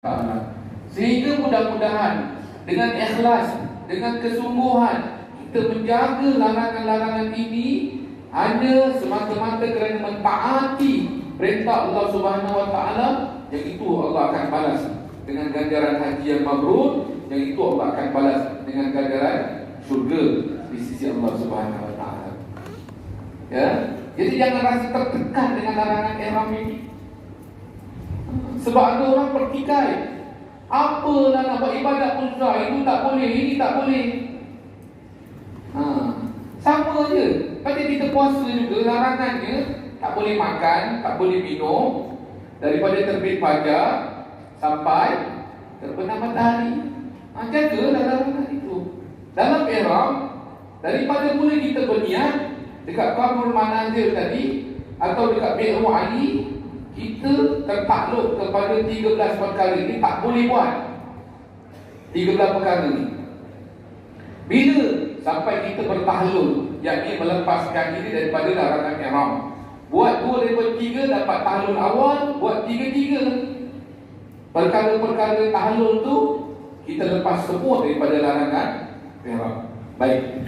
Ta'ala. Sehingga mudah-mudahan dengan ikhlas, dengan kesungguhan kita menjaga larangan-larangan ini hanya semata-mata kerana mentaati perintah Allah Subhanahu Wa Ta'ala, yang itu Allah akan balas dengan ganjaran haji yang mabrur, yang itu Allah akan balas dengan ganjaran syurga di sisi Allah Subhanahu Wa Ta'ala. Ya, jadi jangan rasa tertekan dengan larangan ihram ini. Sebab ada orang pertikai, apalah nak buat ibadat pun susah, itu tak boleh, ini tak boleh. Sama je. Pada kita puasa juga larangannya tak boleh makan, tak boleh minum daripada terbit fajar sampai terbenam matahari. Jagalah larangan itu. Dalam ihram, daripada mula kita berniat dekat Qabul Manazil tadi atau dekat Bi'ru Ali, kita tertakluk kepada 13 perkara ini, tak boleh buat 13 perkara ini. Bila sampai kita bertahlul, yakni melepaskan diri daripada larangan ihram, buat 2 daripada 3 dapat tahlul awal, buat 3 perkara-perkara tahlul tu kita lepas semua daripada larangan ihram. Baik,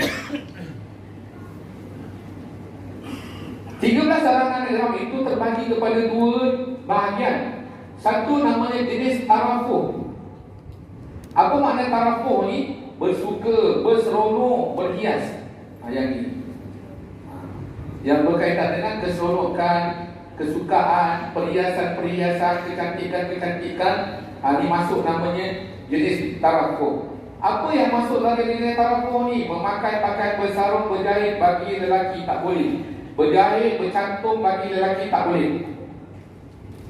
13 larangan ihram itu terbagi kepada 2 bahagian. Satu namanya jenis tarafuh. Apa makna tarafuh ni? Bersuka, berseronok, berhias. Yang ini yang berkaitan dengan keseronokan, kesukaan, perhiasan-perhiasan, kecantikan-kecantikan. Ini masuk namanya jenis tarafuh. Apa yang masuk dalam jenis tarafuh ni? Memakai pakaian bersarung berjahit bagi lelaki tak boleh. Berjahit, bercantum bagi lelaki tak boleh.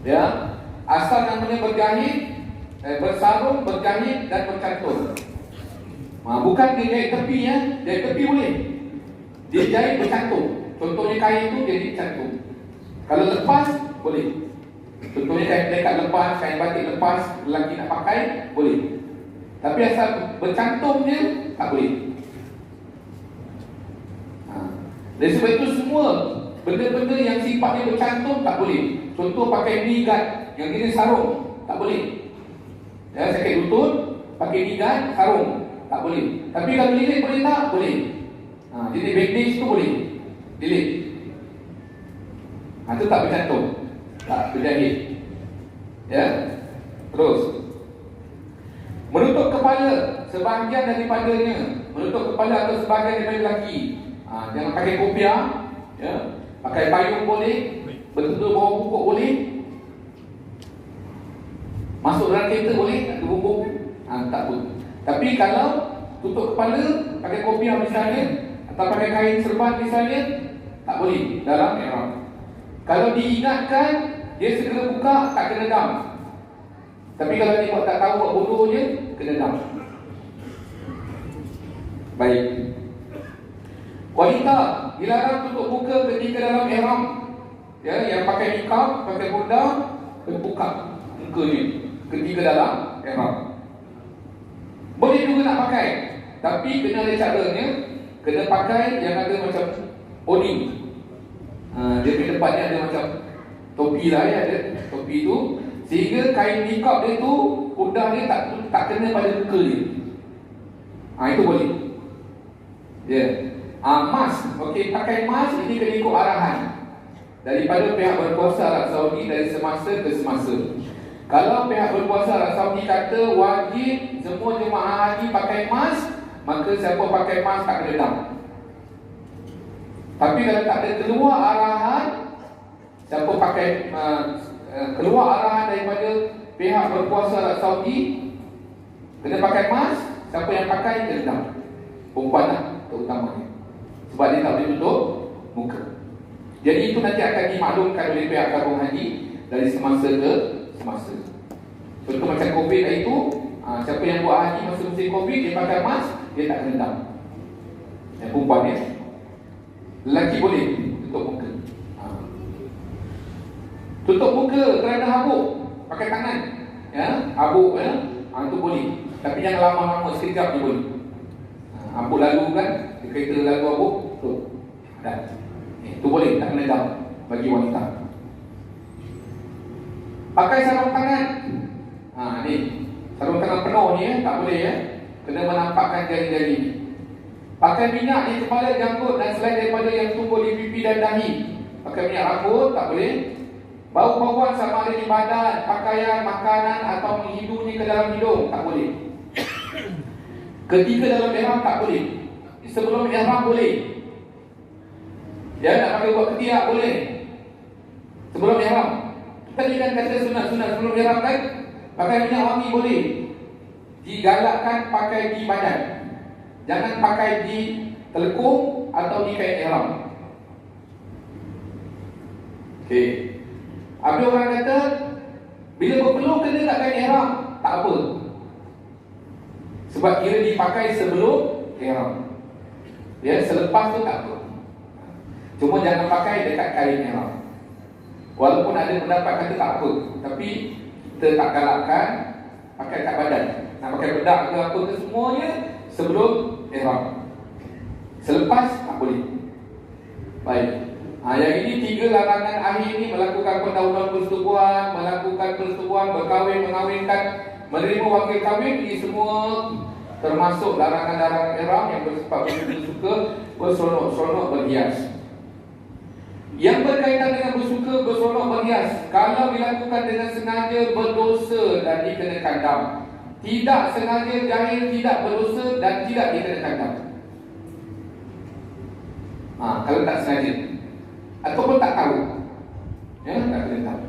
Ya, asal namanya berjahit, bersarung, berjahit dan bercantum. Bukan dia jahit tepi ya, jahit tepi boleh. Dia jahit bercantum. Contohnya kain tu jadi cantum. Kalau lepas boleh. Contohnya kain plekat lepas, kain batik lepas, lelaki nak pakai boleh. Tapi asal bercantum je tak boleh. Dari sebab itu semua benda-benda yang sifatnya bercantum tak boleh. Contoh pakai knee guard yang ini sarung, tak boleh. Ya, sakit lutut, pakai knee guard, sarung, tak boleh. Tapi kalau lilit boleh tak? Boleh. Jadi bandage tu boleh lilit. Itu tak bercantum, tak berjahit. Ya. Terus menutup kepala sebahagian daripadanya, menutup kepala atau sebahagian daripada lelaki. Jangan pakai kopiah, ya. Pakai payung boleh, betul-betul bawa pokok boleh. Masuk dalam kereta boleh, tak ada bumbung, tak pun. Tapi kalau tutup kepala, pakai kopiah misalnya, atau pakai kain serban misalnya, tak boleh dalam ihram. Kalau diingatkan, dia segera buka, tak kena dam. Tapi kalau dia buat tak tahu, buat bodoh je, kena dam. Baik. Wanita dilarang tutup muka ketika dalam ihram. Ya, yang pakai niqab, pakai burdah, terbuka mukanya ketika dalam ihram. Boleh juga nak pakai, tapi kena ada caranya. Kena pakai yang ada macam oding. Dia di depannya ada macam topi lah ya, ada topi tu, sehingga kain niqab dia tu, burdah dia tak kena pada muka dia. Itu boleh. Ya. Mask, okey, pakai mask ini kena ikut arahan daripada pihak berkuasa Arab Saudi dari semasa ke semasa. Kalau pihak berkuasa Arab Saudi kata wajib semua jemaah haji pakai mask, maka siapa pakai mask tak kena dam. Tapi kalau tak ada keluar arahan, siapa pakai keluar arahan daripada pihak berkuasa Arab Saudi kena pakai mask, siapa yang pakai kena dam. Perempuan lah terutamanya, sebab dia tak boleh tutup muka. Jadi itu nanti akan dimaklumkan oleh pihak tabung haji dari semasa ke semasa. Contoh macam COVID itu, siapa yang buat haji masa musim COVID, dia pakai mask, dia tak kena dam. Yang perempuan ya. Lelaki boleh tutup muka. Tutup muka kerana habuk, pakai tangan. Ya, habuk ya, itu boleh. Tapi jangan lama-lama, sekejap je boleh. Habuk lalu kan, kereta lalu habuk, tutup. Dan itu boleh, tak kena dam bagi wanita. Pakai sarung tangan. Ni sarung tangan penuh ni tak boleh kena menampakkan jari-jari ni. Pakai minyak di kepala, janggut dan selain daripada yang tumbuh di pipi dan dahi. Pakai minyak rambut tak boleh. Bau-bauan sama ada di badan, pakaian, makanan atau menghidungnya ke dalam hidung tak boleh. Ketika dalam ihram tak boleh. Sebelum ihram boleh. Nak pakai buat ketiak boleh. Sebelum ihram. Tadi kan kata sunat-sunat sebelum ihram kan, pakai minyak wangi boleh. Digalakkan pakai di badan. Jangan pakai di telekung atau di kain ihram. Okey. Ada orang kata bila berpeluh kena tak kain ihram, tak apa. Sebab kira dipakai sebelum ihram. Selepas tu tak apa. Cuma jangan pakai dekat kain ihram. Walaupun ada pendapat kata tak apa, tapi kita tak galakkan pakai kat badan. Nak pakai bedak ke apa ke semuanya sebelum ihram. Selepas tak boleh. Baik. Yang ini 3 larangan akhir ni: melakukan pendahuluan persetubuhan, melakukan persetubuhan, berkahwin, mengahwinkan, menerima wakil kahwin. Ini semua termasuk larangan-larangan ihram yang bersifat bersuka, berseronok-seronok, berhias. Yang berkaitan dengan bersuka, berseronok, berhias, kalau dilakukan dengan sengaja berdosa dan dikenakan dam. Tidak sengaja, jahil, tidak berdosa dan tidak dikenakan dam. Kalau tak sengaja ataupun tak tahu, tak kena tahu.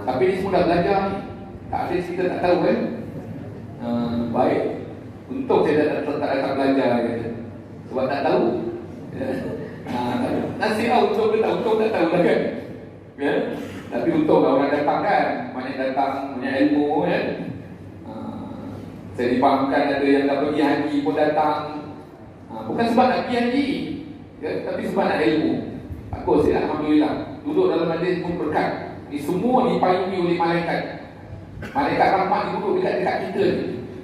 Tapi ni semua dah belajar ni. Tak ada cerita tak tahu kan. Baik. Untung saya tak datang belajar kata. Sebab tak tahu. Nasib lah untung ke tak untung tak tahu lah kan. Tapi untung lah orang datang kan. Banyak datang, banyak ilmu kan. Saya difahamkan ada yang dah pergi haji pun datang. Bukan sebab nak pergi haji, tapi sebab nak ilmu. Bagus, alhamdulillah. Duduk dalam majlis pun berkat. Ini semua dipayungi oleh malaikat. Malaikat rahmat duduk dekat kita.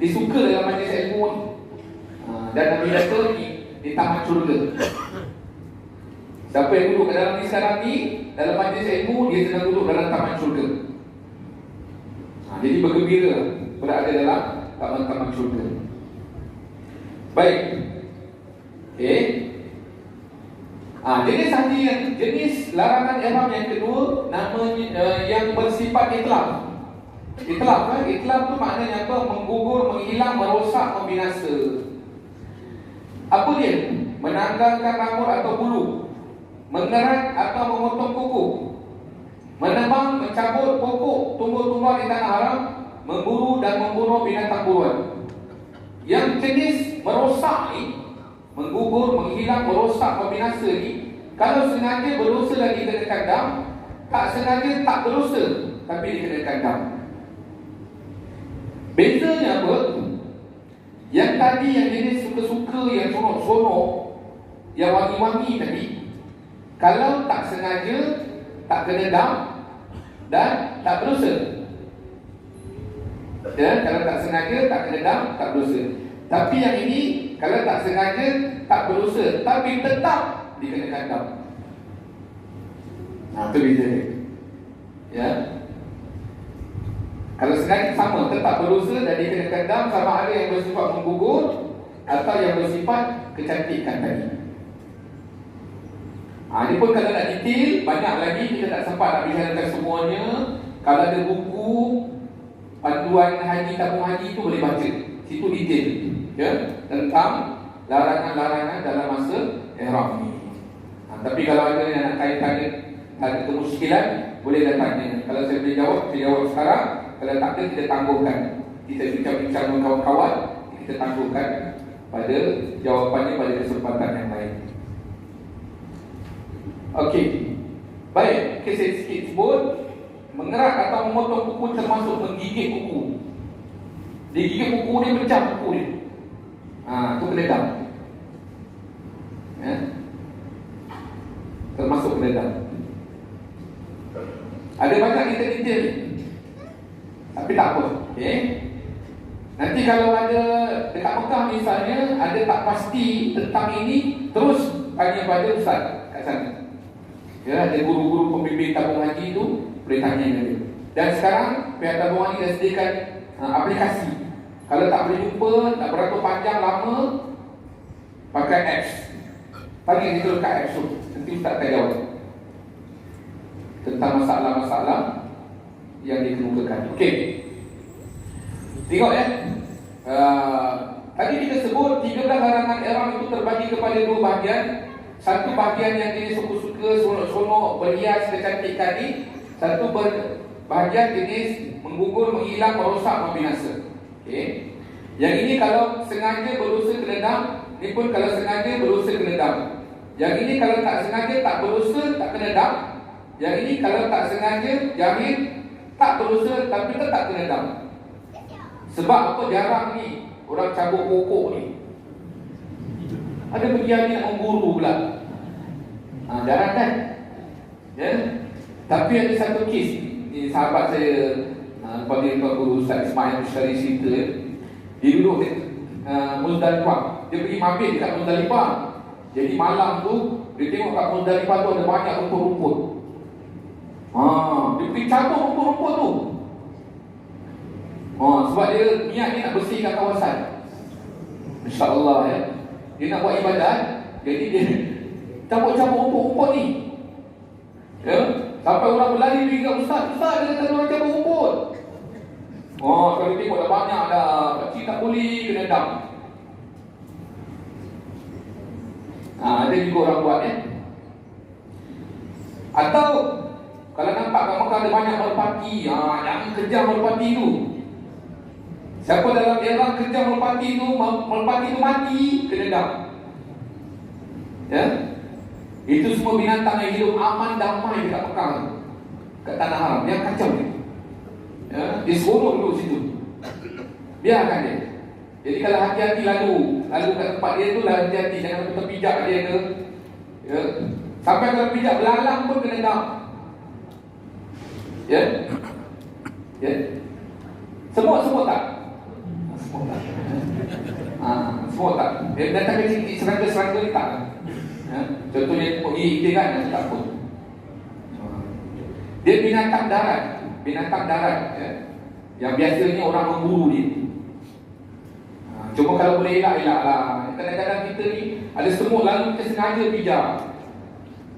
Dia suka dalam majlis ilmu ni. Dan Nabi kata di taman syurga. Siapa yang duduk dalam ni sekarang ni, dalam majlis ilmu, dia sedang duduk dalam taman syurga. Jadi bergembira berada dalam taman-taman syurga. Baik. Okey. Jenis larangan ihram yang kedua namanya yang bersifat itlaf. Itlaf tu maknanya apa? Menggugur, menghilang, merosak, membinasa. Apa dia? Menanggalkan rambut atau bulu, mengerat atau memotong kuku, menebang, mencabut pokok tumbuh-tumbuhan di tanah haram, memburu dan membunuh binatang buruan. Yang jenis merosak ni, menggugur, menghilang, merosak, membinasa ni, kalau sengaja berdosa dan dikenakan dam, tak sengaja tak berdosa tapi dikenakan dam. Bezanya apa? Yang tadi yang jenis suka-suka, yang sonok-sonok, yang wangi-wangi tadi, kalau tak sengaja tak kena dam dan tak berdosa. Kalau tak sengaja tak kena dam, tak berdosa. Tapi yang ini kalau tak sengaja tak berdosa tapi tetap dikenakan dam. Itu beza dia. Kalau sengaja sama, tetap berdosa dan dikenakan dam, sama ada yang bersifat menggugur atau yang bersifat kecantikan tadi. Ini pun kalau nak detail banyak lagi, kita tak sempat nak bicarakan semuanya. Kalau ada buku panduan haji, tabung haji tu boleh baca. Situ detail tentang larangan-larangan dalam masa ihram ni. Tapi kalau ada yang nak tanya kemuskilan, boleh dah tanya. Kalau saya boleh jawab, saya jawab sekarang. Kalau tak ada, kita tangguhkan. Kita bincang-bincang dengan kawan-kawan, kita tangguhkan pada jawapannya pada kesempatan yang lain. Okey. Baik, saya sikit sebut. Mengerat atau memotong kuku termasuk menggigit kuku. Digigit kuku dia, pecah kuku dia. Itu kena dam. Termasuk kena dam. Ada banyak detail-detail ni, tapi tak apa. Okay. Nanti kalau ada dekat Mekah misalnya, ada tak pasti tentang ini, terus tanya pada ustaz kat sana. Ada guru-guru pembimbing tabung haji tu, boleh tanya dia. Dan sekarang pihak tabung haji dah sediakan aplikasi. Kalau tak boleh jumpa, nak beratur panjang lama, pakai apps. Panggil kita dekat apps tu, nanti Ustaz akan jawab tentang masalah-masalah yang dikemukakan. Okey, tengok ya. Tadi kita sebut 13 larangan ihram itu terbagi kepada dua bahagian. Satu bahagian yang jenis suka-suka, seronok, berhias, kecantikan ni. Satu bahagian jenis menggugur, menghilang, merosak, membinasa. Okey. Yang ini kalau sengaja berdosa kena dam, ni pun kalau sengaja berdosa kena dam. Yang ini kalau tak sengaja tak berdosa tak kena dam. Yang ini kalau tak sengaja jahil tak berdosa tapi tetap kena dam. Sebab apa? Jarang ni orang cabut pokok ni. Ada pergian nak memburu pula. Jarang kan? Ya. Tapi ada satu kes ni, sahabat saya pada Guru Ustaz Ismail Musyari cerita. Dia duduk di Muzdalifah. Dia pergi mabit dekat Muzdalifah. Jadi malam tu dia tengok kat Muzdalifah tu ada banyak rumput-rumput. Dia pergi cabut rumput-rumput tu. Sebab dia niat dia nak bersihkan kawasan. InsyaAllah ya. Dia nak buat ibadat. Jadi dia cabut-cabut rumput-rumput ni. Ya. Sampai orang berlari pergi kat Ustaz, dia kata orang cabut rumput. Kalau tengok dah banyak dah, pakcik tak boleh, kena dam. Ada juga orang buat Atau kalau nampak kat Mekah ada banyak merpati, jangan kejar merpati tu. Siapa dalam ihram kejar merpati tu mati, kena dam. Ya. Itu semua binatang yang hidup aman damai dekat Mekah, kat tanah haram. Dia kacau dia. Ya, dia seronok duduk situ. Biarkan dia. Jadi kalau hati-hati lalu kat tempat dia tu lah, hati-hati jangan terpijak dia ke. Ya. Sampai kalau pijak belalang pun kena dam. Ya. Ya. Semua tak. Semua tak. Semua tak. Dia datang ke serangga-serangga ni tak. Ya. Contohnya pergi dia kan tak pun. Dia binatang darat ya. Yang biasanya orang memburu dia. Cuma kalau boleh elak-elaklah. Kadang-kadang kita ni ada semut lalu kita sengaja pijak.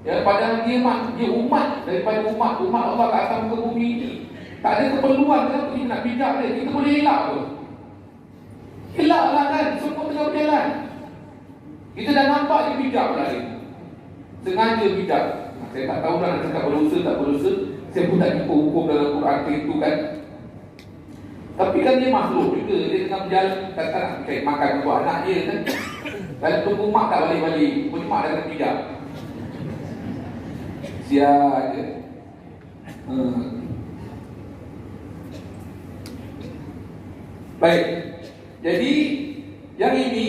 Ya, padahal dia umat daripada umat Allah kat atas muka bumi ni. Tak ada keperluan kenapa kita nak pijak dia. Kita boleh elak pun. Elaklah kan, semua tengah berjalan. Kita dah nampak dia pijak pula dia. Sengaja pijak. Saya tak tahu nak cakap berdosa tak berdosa. Saya pun tak jumpa hukum dalam Quran itu kan. Tapi kan dia makhluk juga. Dia tengah berjalan, kata nak cari makan untuk anak dia kan. Kalau tunggu mak tak balik-balik, pun mak dah kena pijak. Sial je. Baik. Jadi yang ini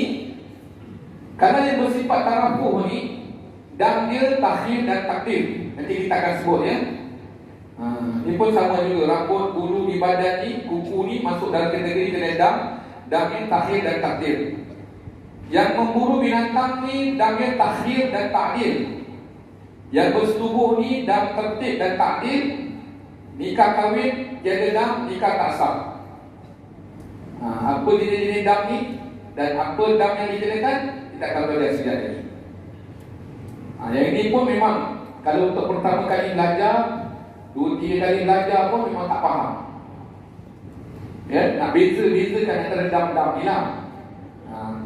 karena dia bersifat tarafuh ni, dan dia takhir dan takdir. Nanti kita akan sebut ya. Ini pun sama juga. Rambut, bulu di badan ni, kuku ni masuk dalam kategori kena dam, takhir dan takdir. Yang memburu binatang ni dam, takhir dan takdir. Yang bersetubuh ni dam, tertib dan takdir. Nikah kahwin tiada dam, nikah tak sah. Apa jenis-jenis dam ni dan apa dam yang dijadikan, kita akan belajar sekejap lagi. Yang ini pun memang kalau untuk pertama kali belajar, 2-3 kali belajar pun memang tak faham. Ya, nak beza-bezakan antara dam-dam ni lah.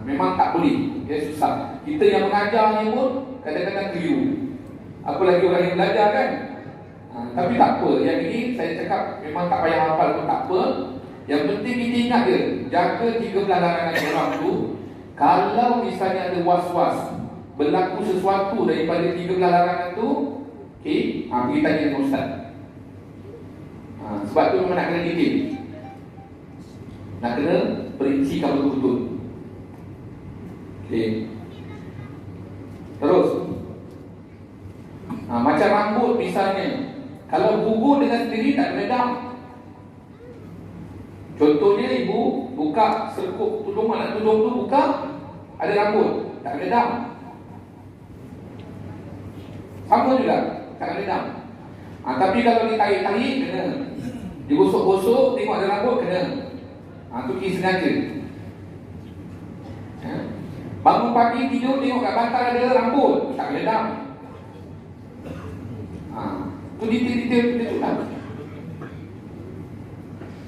Memang tak boleh. Ya, susah. Kita yang mengajarnya pun kadang-kadang keliru. Apalagi orang yang belajar kan. Tapi tak apa. Yang ini saya cakap memang tak payah hafal pun tak apa. Yang penting kita ingat je, jaga 13 larangan ihram tu. Kalau misalnya ada was-was, berlaku sesuatu daripada 13 larangan tu, okey, pergi tanya dengan Ustaz. Sebab tu memang nak kena detail. Nak kena perincikan betul-betul. Okey. Terus macam rambut misalnya, kalau gugur dengan sendiri tak kena dam. Contohnya ibu buka serkup tudung, anak tudung tu buka, ada rambut, tak kena dam. Sama juga, tak kena dam. Tapi kalau ditarik-tarik, kena. Digosok-gosok, tengok ada rambut, kena. Tu kes sengaja. Bangun pagi tidur tengok kat bantal ada rambut, tak kena dam. Tu detail-detail tu lah.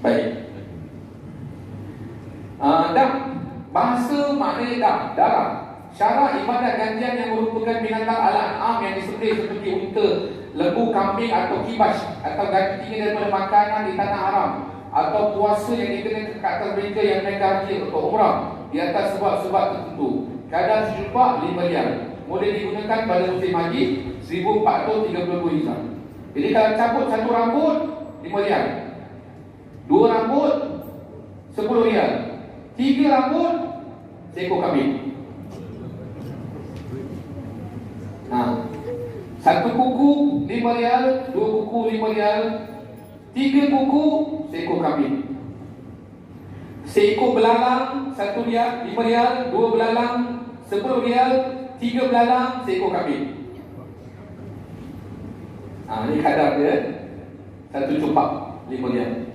Baik. Dam, bahasa maknanya dam, darah. Syarat ibadat gantian yang merupakan binatang al-an'am yang disembelih seperti unta, lembu, kambing atau kibas, atau gantinya daripada makanan di tanah haram, atau puasa yang dikenakan ke atas mereka yang naik haji atau umrah di atas sebab-sebab tertentu. Kadar sejuta 5 riyal. Boleh digunakan pada musim haji 1432 Hijrah. Jadi kalau cabut satu rambut 5 riyal, 2 rambut 10 riyal, 3 rambut seekor kambing. Satu kuku 5 riyal, 2 kuku 5 riyal, 3 kuku seekor kambing. Seekor belalang 1 riyal, 5 riyal, 2 belalang 10 riyal, 3 belalang seekor kambing. Ini kadar dia. Satu cupak 5 riyal.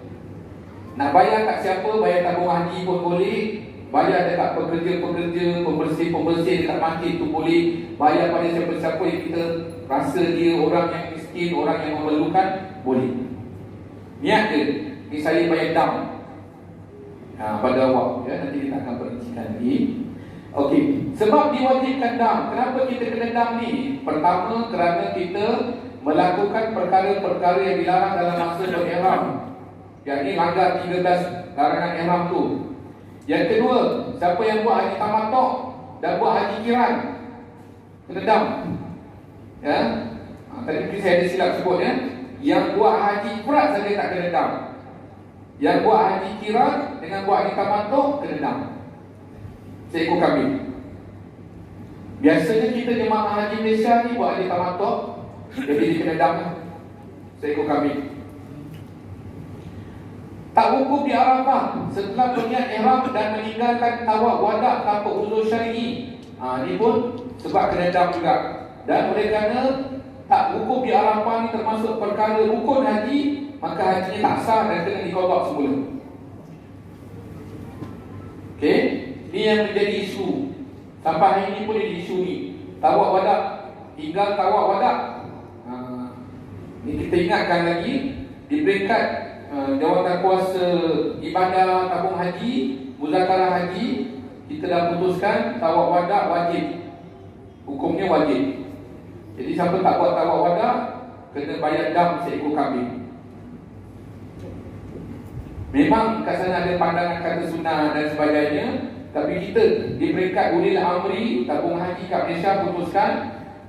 Nak bayar kat siapa? Bayar tabung haji pun boleh, bayar dekat pekerja-pekerja, pembersih-pembersih dekat masjid tu boleh, bayar pada siapa-siapa yang kita rasa dia orang yang miskin, orang yang memerlukan, boleh. Niat dia, ni saya bayar dam pada awak, ya, nanti kita akan perincikan lagi. Okey, sebab diwajibkan dam. Kenapa kita kena dam ni? Pertama, kerana kita melakukan perkara-perkara yang dilarang dalam masa berihram. Yang ni langgar 13 larangan ihram tu. Yang kedua, siapa yang buat haji tamattu' dan buat haji kiran, kena dam. Ya. Tadi saya ada silap sebut, ya. Yang buat haji ifrad saja tak kena dam. Yang buat haji kiran dengan buat haji tamattu' kena dam. Seekor kambing. Biasanya kita jemaah haji Malaysia ni buat haji tamattu', jadi dia kena dam seekor kambing. Tak wukuf di Arafah setelah berniat ihram dan meninggalkan tawaf wada' tanpa uzur syar'i. Ini pun sebab kena dam juga. Dan oleh kerana tak wukuf di Arafah ni termasuk perkara rukun haji, maka hajinya tak sah dan kena diqadha semula. Okey, ini yang menjadi isu. Sampai hari ini pun jadi isu ni. Tawaf wada', tinggal tawaf wada'. Ini kita ingatkan lagi di peringkat jawatan kuasa ibadah tabung haji, muzakarah haji, kita dah putuskan tawaf wada' wajib. Hukumnya wajib. Jadi siapa tak buat tawaf wada' kena bayar dam seekor kambing. Memang kat sana ada pandangan kata sunnah dan sebagainya, tapi kita di peringkat ulil amri tabung haji kat Malaysia putuskan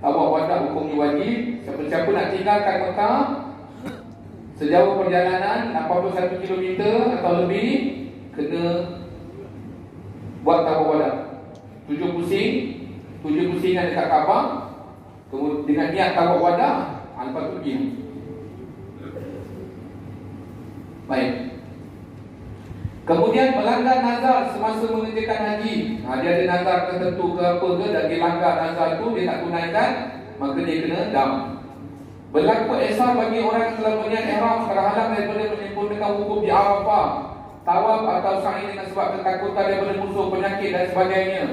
tawaf wada' hukumnya wajib. Siapa-siapa nak tinggalkan Mekah sejauh perjalanan 81 km atau lebih, kena buat tawaf wada'. 7 pusingan dekat Kaabah, kemudian dengan niat tawaf wada', lepas tu pergi. Baik. Kemudian melanggar nazar semasa mengerjakan haji. Dia ada nazar tertentu ke apa ke, dan dia langgar nazar tu, dia tak tunaikan, maka dia kena dam. Berlaku ihsan bagi orang yang telah berniat ihram terhalang daripada menyempurnakan wukuf di Arafah, tawaf atau sa'i dengan sebab ketakutan daripada musuh, penyakit dan sebagainya.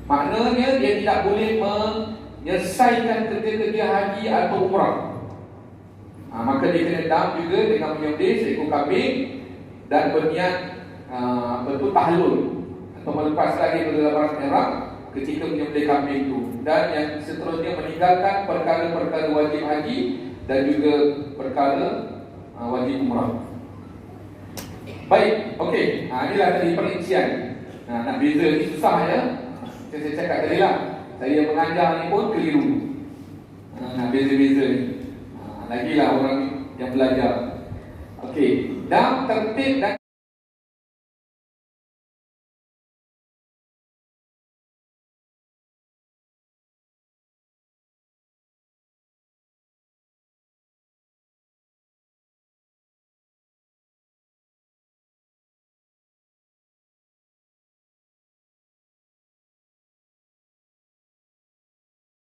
Maknanya dia tidak boleh menyelesaikan kerja-kerja haji atau umrah. Maka dia kena dam juga dengan menyembelih seekor kambing dan berniat tahlul atau melepas lagi dari larangan ihram ketika menyembelih kambing itu. Dan yang seterusnya meninggalkan perkara-perkara wajib haji dan juga perkara wajib umrah. Baik, okey. Inilah tadi perincian. Nak beza ni susah, ya. Saya cakap tadi lah, saya mengajar ni pun keliru. Nak beza-beza ni. Lagilah orang yang belajar. Okey. Dan tertib dan